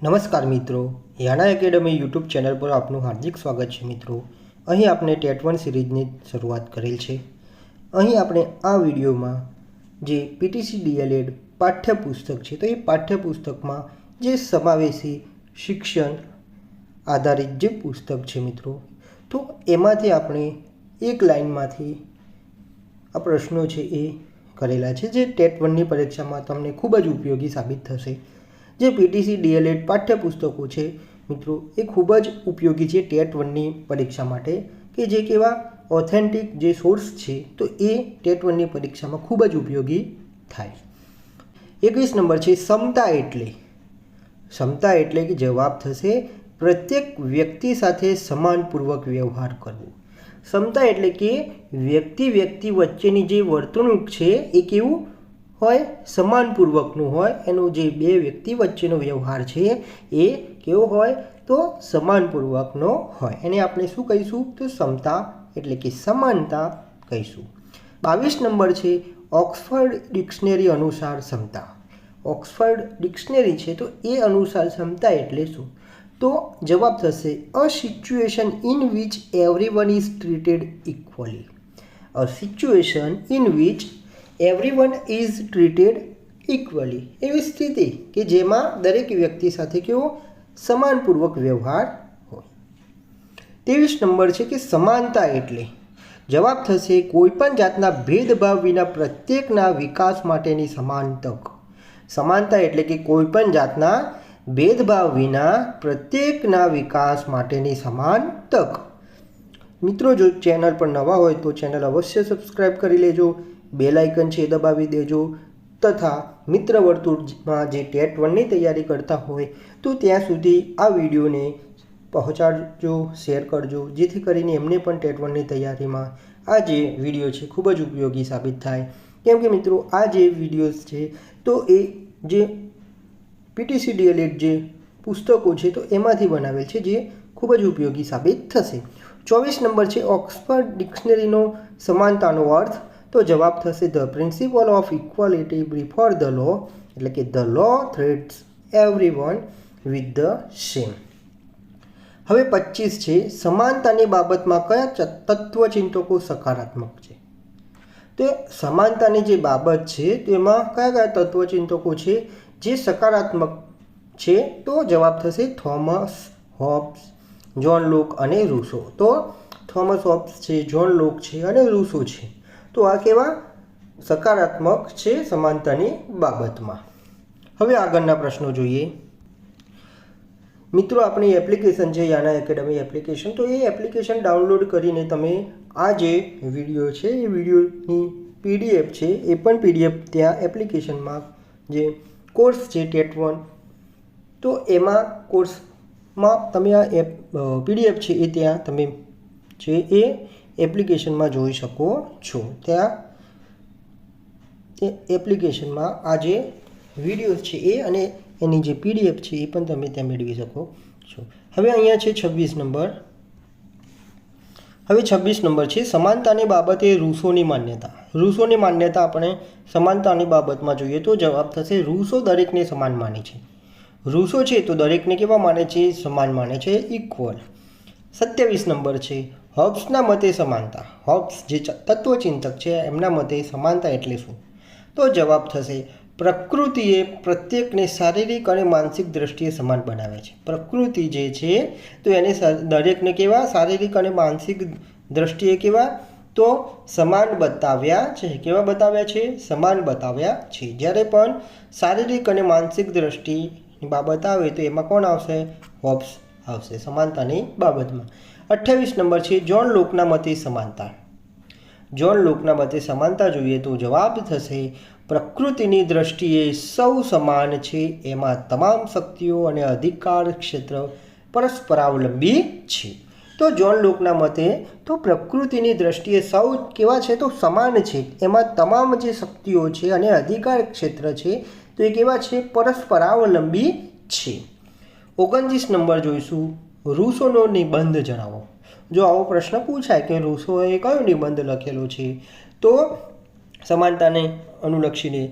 નમસ્કાર મિત્રો, યાના academy YouTube channel પર આપનું હાર્દિક સ્વાગત છે મિત્રો। અહીં આપણે ટેટ 1 સિરીઝની શરૂઆત કરેલ છે। અહીં આપણે આ વિડીયોમાં જે પીટીસી ડીએલએડ પાઠ્યપુસ્તક છે તો એ પાઠ્યપુસ્તકમાં જે સમાવેશી શિક્ષણ આધારિત જે પુસ્તક છે મિત્રો, તો એમાંથી આપણે એક લાઇનમાંથી આ પ્રશ્નો છે એ કરેલા છે જે ટેટ 1ની પરીક્ષામાં તમને ખૂબ જ ઉપયોગી સાબિત થશે। જે પીટીસી ડીએલએડ પાઠ્યપુસ્તકો છે મિત્રો, એ ખૂબ જ ઉપયોગી છે ટેટ 1ની પરીક્ષા માટે, કે જે કેવા ઓથેન્ટિક જે સોર્સ છે તો એ ટેટ 1ની પરીક્ષામાં ખૂબ જ ઉપયોગી થાય। 21 નંબર છે સમતા એટલે। સમતા એટલે કે જવાબ થશે પ્રત્યેક વ્યક્તિ સાથે સમાનપૂર્વક વ્યવહાર કરવો। સમતા એટલે કે વ્યક્તિ વચ્ચેની જે વર્તણૂક છે એ કેવું હોય, સમાનપૂર્વકનું હોય। એનો જે બે વ્યક્તિ વચ્ચેનો વ્યવહાર છે એ કેવો હોય, તો સમાનપૂર્વકનો હોય। એને આપણે શું કહીશું, તો સમતા એટલે કે સમાનતા કહીશું। 22 નંબર છે ઓક્સફર્ડ ડિક્શનરી અનુસાર સમતા। ઓક્સફર્ડ ડિક્શનરી છે તો એ અનુસાર સમતા એટલે શું, તો જવાબ થશે a situation in which everyone is treated equally. A situation in which everyone is treated equally, એવી સ્થિતિ કે જેમાં દરેક વ્યક્તિ સાથે કેવો સમાનપૂર્વક વ્યવહાર હોય। 23 નંબર છે કે સમાનતા એટલે જવાબ થશે કોઈપણ જાતના ભેદભાવ વિના પ્રત્યેકના વિકાસ માટેની સમાન તક। સમાનતા એટલે કે કોઈપણ જાતના ભેદભાવ વિના પ્રત્યેકના વિકાસ માટેની સમાન તક। મિત્રો, જો ચેનલ પર નવા હોય તો ચેનલ અવશ્ય સબસ્ક્રાઈબ કરી લેજો, બેલ આઇકન છે એ દબાવી દેજો, તથા મિત્ર વર્તુળમાં જે ટેટ 1ની તૈયારી કરતા હોય તો ત્યાં સુધી આ વિડીયોને પહોંચાડજો, શેર કરજો, જેથી કરીને એમને પણ ટેટ 1ની તૈયારીમાં આ જે વિડીયો છે ખૂબ જ ઉપયોગી સાબિત થાય। કેમ કે મિત્રો, આ જે વિડીયોઝ છે તો એ જે પીટીસી ડીએલએડ જે પુસ્તકો છે તો એમાંથી બનાવેલ છે, જે ખૂબ જ ઉપયોગી સાબિત થશે। 24 નંબર છે ઓક્સફર્ડ ડિક્શનરીનો સમાનતાનો અર્થ, તો જવાબ થશે the principle of equality before the law, એટલે કે the law treats everyone with the same. હવે 25 છે સમાનતાની બાબતમાં કયા તત્વચિંતકો સકારાત્મક છે। તો સમાનતાની જે બાબત છે તેમાં કયા તત્વચિંતકો છે જે સકારાત્મક છે, તો જવાબ થશે થોમસ હોબ્સ, જ્હોન લોક અને રૂસો। તો થોમસ હોબ્સ છે, જ્હોન લોક છે અને રૂસો છે, તો આ કેવા સકારાત્મક છે સમાનતાની બાબતમાં। હવે આગળના પ્રશ્નો જોઈએ મિત્રો। આપણી એપ્લિકેશન છે યાના એકેડમી એપ્લિકેશન, તો એ એપ્લિકેશન ડાઉનલોડ કરીને તમે આ જે વિડીયો છે એ વિડીયોની પીડીએફ છે એ પણ પીડીએફ ત્યાં એપ્લિકેશનમાં જે કોર્સ છે ટેટ 1, તો એમાં કોર્સમાં તમે આ પીડીએફ છે એ ત્યાં તમે છે એ એપ્લિકેશનમાં જોઈ શકો છો। ત્યાં તે એપ્લિકેશનમાં આ જે વિડીયો છે એ અને એની જે પીડીએફ છે એ પણ તમે ત્યાં મેળવી શકો છો। હવે અહીંયા છે 26 નંબર। હવે 26 નંબર છે સમાનતાની બાબતે રૂસોની માન્યતા। રૂસોની માન્યતા આપણે સમાનતાની બાબતમાં જોઈએ તો જવાબ થશે રૂસો દરેકને સમાન માને છે। રૂસો છે તો દરેકને કેવા માને છે, સમાન માને છે, ઇક્વલ। 27 નંબર છે હોબ્સના મતે સમાનતા। હોબ્સ જે તત્વચિંતક છે એમના મતે સમાનતા એટલે શું, તો જવાબ થશે પ્રકૃતિએ પ્રત્યેકને શારીરિક અને માનસિક દ્રષ્ટિએ સમાન બનાવે છે। પ્રકૃતિ જે છે તો એને દરેકને કેવા શારીરિક અને માનસિક દ્રષ્ટિએ કેવા તો સમાન બતાવ્યા છે। કેવા બતાવ્યા છે, સમાન બતાવ્યા છે। જ્યારે પણ શારીરિક અને માનસિક દ્રષ્ટિની બાબત આવે તો એમાં કોણ આવશે, હોબ્સ આવશે સમાનતાની બાબતમાં। 28 નંબર છે જ્હોન લોકના મતે સમાનતા। જ્હોન લોકના મતે સમાનતા જોઈએ તો જવાબ થશે પ્રકૃતિની દ્રષ્ટિએ સૌ સમાન છે, એમાં તમામ શક્તિઓ અને અધિકાર ક્ષેત્ર પરસ્પરાવલંબી છે। તો જ્હોન લોકના મતે તો પ્રકૃતિની દ્રષ્ટિએ સૌ કેવા છે, તો સમાન છે, એમાં તમામ જે શક્તિઓ છે અને અધિકાર ક્ષેત્ર છે તો એ કેવા છે, પરસ્પરાવલંબી છે। 29 નંબર જોઈશું રૂસોનો નિબંધ જણાવો। જો આવો પ્રશ્ન પૂછાય કે રૂસોએ કયો નિબંધ લખેલો છે તો સમાનતાને અનુલક્ષીને,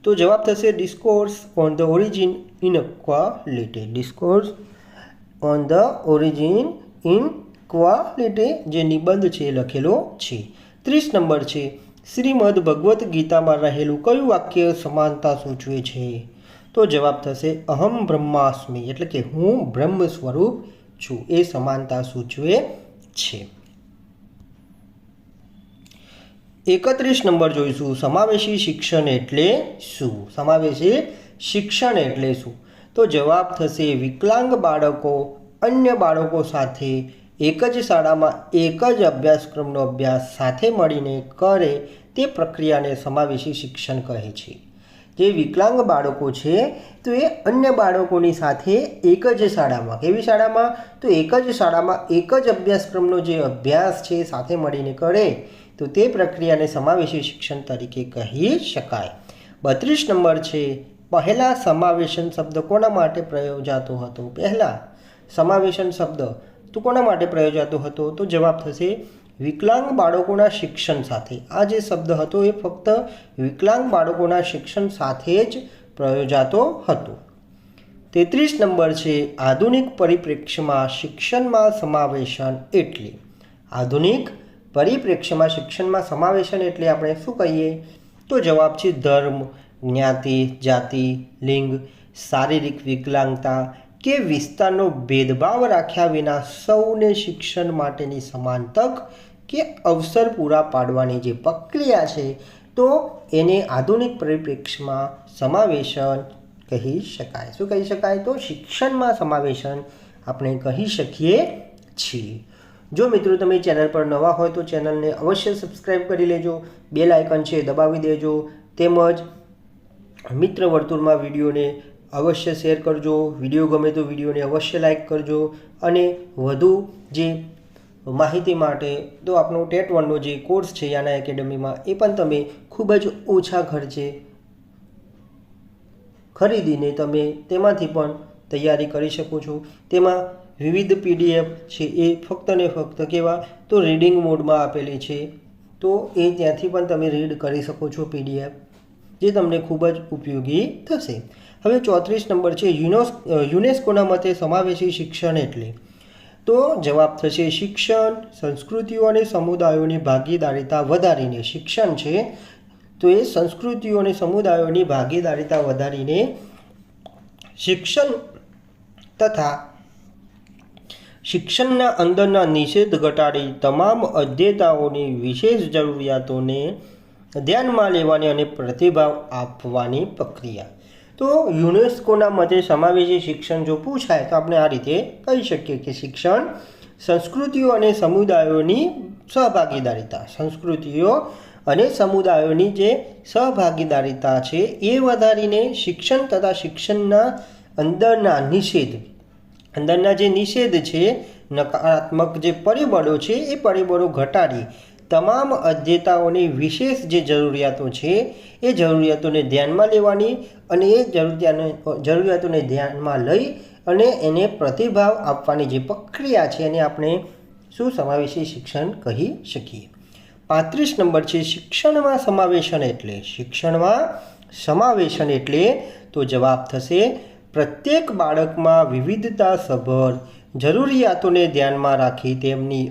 તો જવાબ થશે discourse on the origin inequality. Discourse on the origin inequality જે નિબંધ છે એ લખેલો છે. 30 નંબર છે, શ્રીમદ ભગવદ્ ગીતામાં રહેલું કયું વાક્ય સમાનતા સૂચવે છે? તો જવાબ થશે અહમ બ્રહ્માસ્મિ, એટલે કે હું બ્રહ્મ સ્વરૂપ છું, એ સમાનતા સૂચવે છે. 31 નંબર જોઈશું, સમાવેશી શિક્ષણ એટલે શું? સમાવેશી શિક્ષણ એટલે શું? તો જવાબ થશે વિકલાંગ બાળકો અન્ય બાળકો સાથે એક જ શાળામાં એક જ અભ્યાસક્રમનો અભ્યાસ સાથે મળીને કરે તે પ્રક્રિયાને સમાવેશી શિક્ષણ કહે છે. જે વિકલાંગ બાળકો છે તો એ અન્ય બાળકોની સાથે એક જ શાળામાં, કેવી શાળામાં? તો એક જ શાળામાં એક જ અભ્યાસક્રમનો જે અભ્યાસ છે સાથે મળીને કરે તો તે પ્રક્રિયાને સમાવેશી શિક્ષણ તરીકે કહી શકાય. 32 નંબર છે, પહેલા સમાવેશન શબ્દ કોના માટે પ્રયોજાતો હતો? પહેલા સમાવેશન શબ્દ તો કોના માટે પ્રયોજાતો હતો? તો જવાબ થશે વિકલાંગ બાળકોના શિક્ષણ સાથે. આ જે શબ્દ હતો એ ફક્ત વિકલાંગ બાળકોના શિક્ષણ સાથે જ પ્રયોજાતો હતો. 33 નંબર છે, આધુનિક પરિપ્રેક્ષ્યમાં શિક્ષણમાં સમાવેશન એટલે? આધુનિક પરિપ્રેક્ષ્યમાં શિક્ષણમાં સમાવેશન એટલે આપણે શું કહીએ? તો જવાબ છે ધર્મ, જ્ઞાતિ, જાતિ, લિંગ, શારીરિક વિકલાંગતા કે વિસ્તારનો ભેદભાવ રાખ્યા વિના સૌને શિક્ષણ માટેની સમાન તક કે અવસર પૂરા પાડવાની જે પ્રક્રિયા છે તો એને આધુનિક પરિપ્રેક્ષ્યમાં સમાવેશન કહી શકાય. શું કહી શકાય? તો શિક્ષણમાં સમાવેશન આપણે કહી શકીએ છીએ. જો મિત્રો તમે ચેનલ પર નવા હોય તો ચેનલને અવશ્ય સબસ્ક્રાઈબ કરી લેજો, બેલ આઇકન છે દબાવી દેજો, તેમજ મિત્ર વર્તુળમાં વિડીયોને અવશ્ય શેર કરજો. વિડીયો ગમે તો વિડીયોને અવશ્ય લાઈક કરજો. અને વધુ જે માહિતી માટે તો આપણો ટેટ 1નો જે કોર્સ છે યાના એકેડમીમાં એ પણ તમે ખૂબ જ ઓછા ખર્ચે ખરીદીને તમે તેમાંથી પણ તૈયારી કરી શકો છો. તેમાં વિવિધ PDF છે એ ફક્ત ને ફક્ત કેવા તો રીડિંગ મોડમાં આપેલી છે, તો એ ત્યાંથી પણ તમે રીડ કરી શકો છો PDF, જે તમને ખૂબ જ ઉપયોગી થશે. હવે 34 નંબર છે, યુનેસ્કોના મતે સમાવેશી શિક્ષણ એટલે? તો જવાબ થશે શિક્ષણ સંસ્કૃતિઓ અને સમુદાયોની ભાગીદારીતા વધારીને. શિક્ષણ છે તો એ સંસ્કૃતિઓ અને સમુદાયોની ભાગીદારીતા વધારીને શિક્ષણ તથા શિક્ષણના અંદરના નિષેધ ઘટાડી તમામ અધ્યેતાઓની વિશેષ જરૂરિયાતોને ધ્યાનમાં લેવાની અને પ્રતિભાવ આપવાની પ્રક્રિયા. તો યુનેસ્કોના મતે સમાવેશી શિક્ષણ જો પૂછાય તો આપણે આ રીતે કહી શકીએ કે શિક્ષણ સંસ્કૃતિઓ અને સમુદાયોની સહભાગીદારીતા, સંસ્કૃતિઓ અને સમુદાયોની જે સહભાગીદારીતા છે એ વધારીને શિક્ષણ તથા શિક્ષણના અંદરના જે નિષેધ છે, નકારાત્મક જે પરિબળો છે એ પરિબળો ઘટાડી તમામ અધ્યેતાઓની વિશેષ જે જરૂરિયાતો છે એ જરૂરિયાતોને ધ્યાનમાં લેવાની અને એ જરૂરિયાતોને ધ્યાનમાં લઈ અને એને પ્રતિભાવ આપવાની જે પ્રક્રિયા છે એને આપણે શું સમાવેશી શિક્ષણ કહી શકીએ. 35 નંબર છે, શિક્ષણમાં સમાવેશન એટલે? શિક્ષણમાં સમાવેશન એટલે તો જવાબ થશે પ્રત્યેક બાળકમાં વિવિધતાસભર જરૂરિયાતોને ધ્યાનમાં રાખી તેમની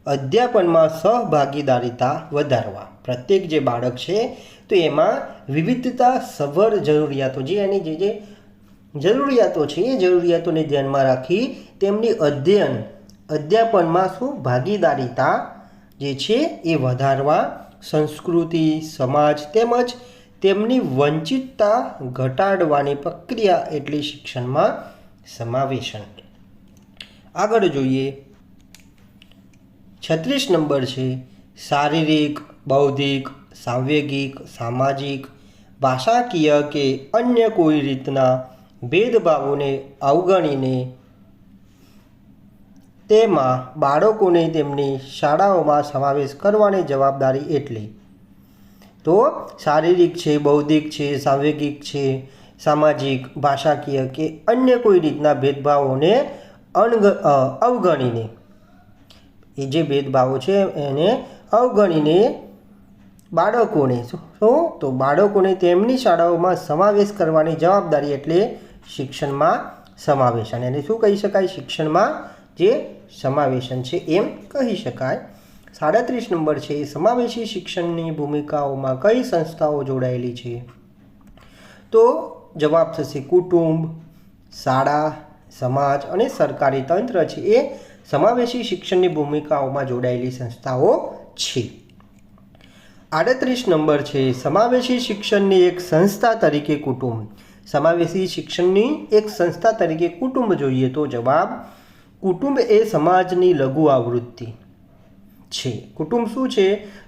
અધ્યાપનમાં સહભાગીદારીતા વધારવા. પ્રત્યેક જે બાળક છે તો એમાં વિવિધતાસભર જરૂરિયાતો, જે એની જે જરૂરિયાતો છે એ જરૂરિયાતોને ધ્યાનમાં રાખી તેમની અધ્યાપનમાં શું ભાગીદારીતા જે છે એ વધારવા. સંસ્કૃતિ, સમાજ તેમજ તેમની વંચિતતા ઘટાડવાની પ્રક્રિયા એટલે શિક્ષણમાં સમાવેશન. આગળ જોઈએ 36 નંબર છે, શારીરિક, બૌદ્ધિક, સાંવેગિક, સામાજિક, ભાષાકીય કે અન્ય કોઈ રીતના ભેદભાવોને અવગણીને તેમાં બાળકોને તેમની શાળાઓમાં સમાવેશ કરવાની જવાબદારી એટલે? તો શારીરિક છે, બૌદ્ધિક છે, સાંવેગિક છે, સામાજિક, ભાષાકીય કે અન્ય કોઈ રીતના ભેદભાવોને અવગણીને, એ જે ભેદભાવો છે એને અવગણીને બાળકોને શું તો બાળકોને તેમની શાળાઓમાં સમાવેશ કરવાની જવાબદારી એટલે શિક્ષણમાં સમાવેશન. એને શું કહી શકાય? શિક્ષણમાં જે સમાવેશન છે એમ કહી શકાય. 37 નંબર છે, સમાવેશી શિક્ષણની ભૂમિકાઓમાં કઈ સંસ્થાઓ જોડાયેલી છે? તો જવાબ થશે કુટુંબ, શાળા, સમાજ અને સરકારી તંત્ર છે એ સમાવેશી શિક્ષણની ભૂમિકાઓમાં જોડાયેલી સંસ્થાઓ છે. 38 નંબર છે, સમાવેશી શિક્ષણની એક સંસ્થા તરીકે કુટુંબ. સમાવેશી શિક્ષણની એક સંસ્થા તરીકે કુટુંબ જોઈએ તો જવાબ કુટુંબ એ સમાજની લઘુ આવૃત્તિ છે. કુટુંબ શું છે?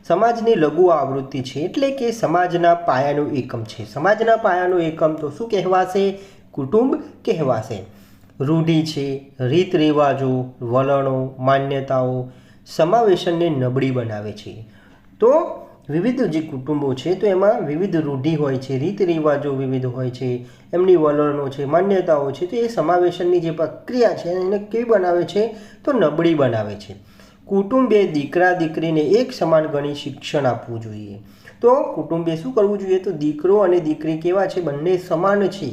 સમાજની લઘુ આવૃત્તિ છે, એટલે કે સમાજના પાયાનું એકમ છે. સમાજના પાયાનું એકમ તો શું કહેવાશે? કુટુંબ કહેવાશે. રૂઢિ છે, રીત રિવાજો, વલણો, માન્યતાઓ સમાવેશનને નબળી બનાવે છે. તો વિવિધ જે કુટુંબો છે તો એમાં વિવિધ રૂઢિ હોય છે, રીત રિવાજો વિવિધ હોય છે, એમની વલણો છે, માન્યતાઓ છે, તો એ સમાવેશનની જે પ્રક્રિયા છે એને કેવી બનાવે છે? તો નબળી બનાવે છે. કુટુંબે દીકરા દીકરીને એક સમાન ગણી શિક્ષણ આપવું જોઈએ. તો કુટુંબે શું કરવું જોઈએ? તો દીકરો અને દીકરી કેવા છે? બંને સમાન છે,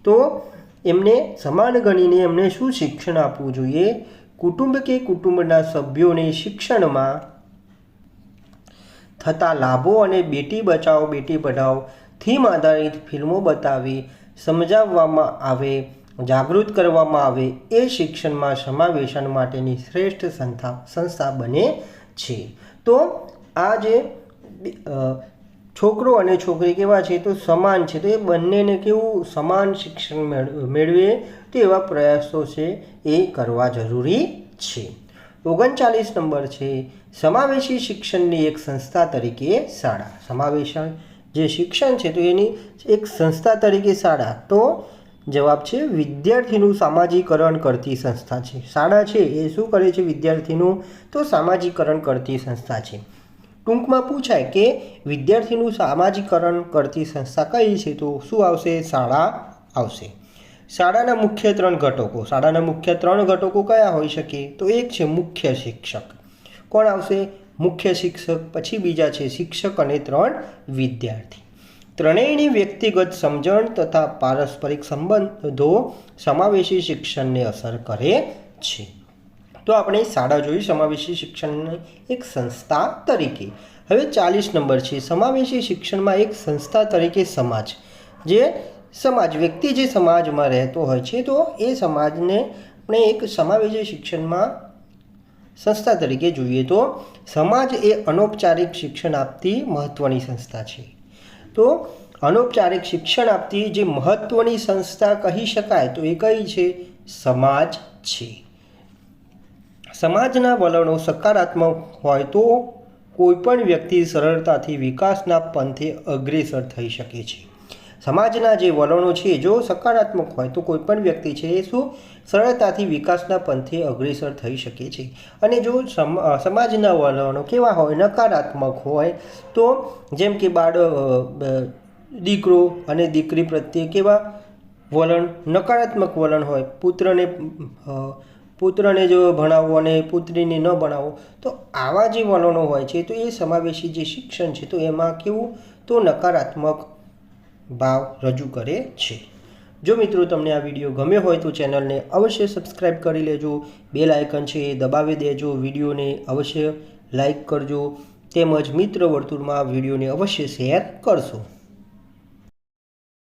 તો એમને સમાન ગણીને એમને શું શિક્ષણ આપવું જોઈએ? કુટુંબ કે કુટુંબના સભ્યોને શિક્ષણમાં થતા લાભો અને બેટી બચાવો બેટી પઢાઓ થીમ આધારિત ફિલ્મો બતાવી સમજાવવામાં આવે, જાગૃત કરવામાં આવે એ શિક્ષણમાં સમાવેશન માટેની શ્રેષ્ઠ સંસ્થા બને છે. તો આ જે છોકરો અને છોકરી કેવા છે? તો સમાન છે, તો એ બંનેને કેવું સમાન શિક્ષણ મેળવે તો એવા પ્રયાસો છે એ કરવા જરૂરી છે. 39 નંબર છે, સમાવેશી શિક્ષણની એક સંસ્થા તરીકે શાળા. સમાવેશન જે શિક્ષણ છે તો એની એક સંસ્થા તરીકે શાળા. તો જવાબ છે વિદ્યાર્થીનું સામાજિકરણ કરતી સંસ્થા છે. શાળા છે એ શું કરે છે? વિદ્યાર્થીનું તો સામાજિકરણ કરતી સંસ્થા છે. ટૂંકમાં પૂછાય કે વિદ્યાર્થીનું સામાજિકરણ કરતી સંસ્થા કઈ છે? તો શું આવશે? શાળા આવશે. શાળાના મુખ્ય 3 ઘટકો. શાળાના મુખ્ય 3 ઘટકો કયા હોઈ શકે? તો એક છે મુખ્ય શિક્ષક. કોણ આવશે? મુખ્ય શિક્ષક. પછી બીજા છે શિક્ષક અને 3 વિદ્યાર્થી. ત્રણેયની વ્યક્તિગત સમજણ તથા પારસ્પરિક સંબંધો સમાવેશી શિક્ષણને અસર કરે છે. તો આપણે શાળા જોઈ સમાવેશી શિક્ષણની એક સંસ્થા તરીકે. હવે 40 નંબર છે, સમાવેશી શિક્ષણમાં એક સંસ્થા તરીકે સમાજ. જે સમાજ વ્યક્તિ જે સમાજમાં રહેતો હોય છે તો એ સમાજને આપણે એક સમાવેશી શિક્ષણમાં સંસ્થા તરીકે જોઈએ તો સમાજ એ અનૌપચારિક શિક્ષણ આપતી મહત્ત્વની સંસ્થા છે. તો અનૌપચારિક શિક્ષણ આપતી જે મહત્ત્વની સંસ્થા કહી શકાય તો એ કઈ છે? સમાજ છે. સમાજના વલણો સકારાત્મક હોય તો કોઈપણ વ્યક્તિ સરળતાથી વિકાસના પંથે અગ્રેસર થઈ શકે છે. સમાજના જે વલણો છે જો સકારાત્મક હોય તો કોઈપણ વ્યક્તિ છે એ શું સરળતાથી વિકાસના પંથે અગ્રેસર થઈ શકે છે. અને જો સમાજના વલણો કેવા હોય? નકારાત્મક હોય તો જેમ કે દીકરો અને દીકરી પ્રત્યે કેવા વલણ? નકારાત્મક વલણ હોય. પુત્રને જો ભણાવવો અને પુત્રીને ન ભણાવવો, તો આવા જે વલણો હોય છે તો એ સમાવેશી જે શિક્ષણ છે તો એમાં કેવું? તો નકારાત્મક ભાવ રજૂ કરે છે. જો મિત્રો તમને આ વિડીયો ગમ્યો હોય તો ચેનલને અવશ્ય સબસ્ક્રાઈબ કરી લેજો. બેલ આઇકન છે એ દબાવી દેજો. વિડીયોને અવશ્ય લાઈક કરજો તેમજ મિત્ર વર્તુળમાં વિડીયોને અવશ્ય શેર કરશો.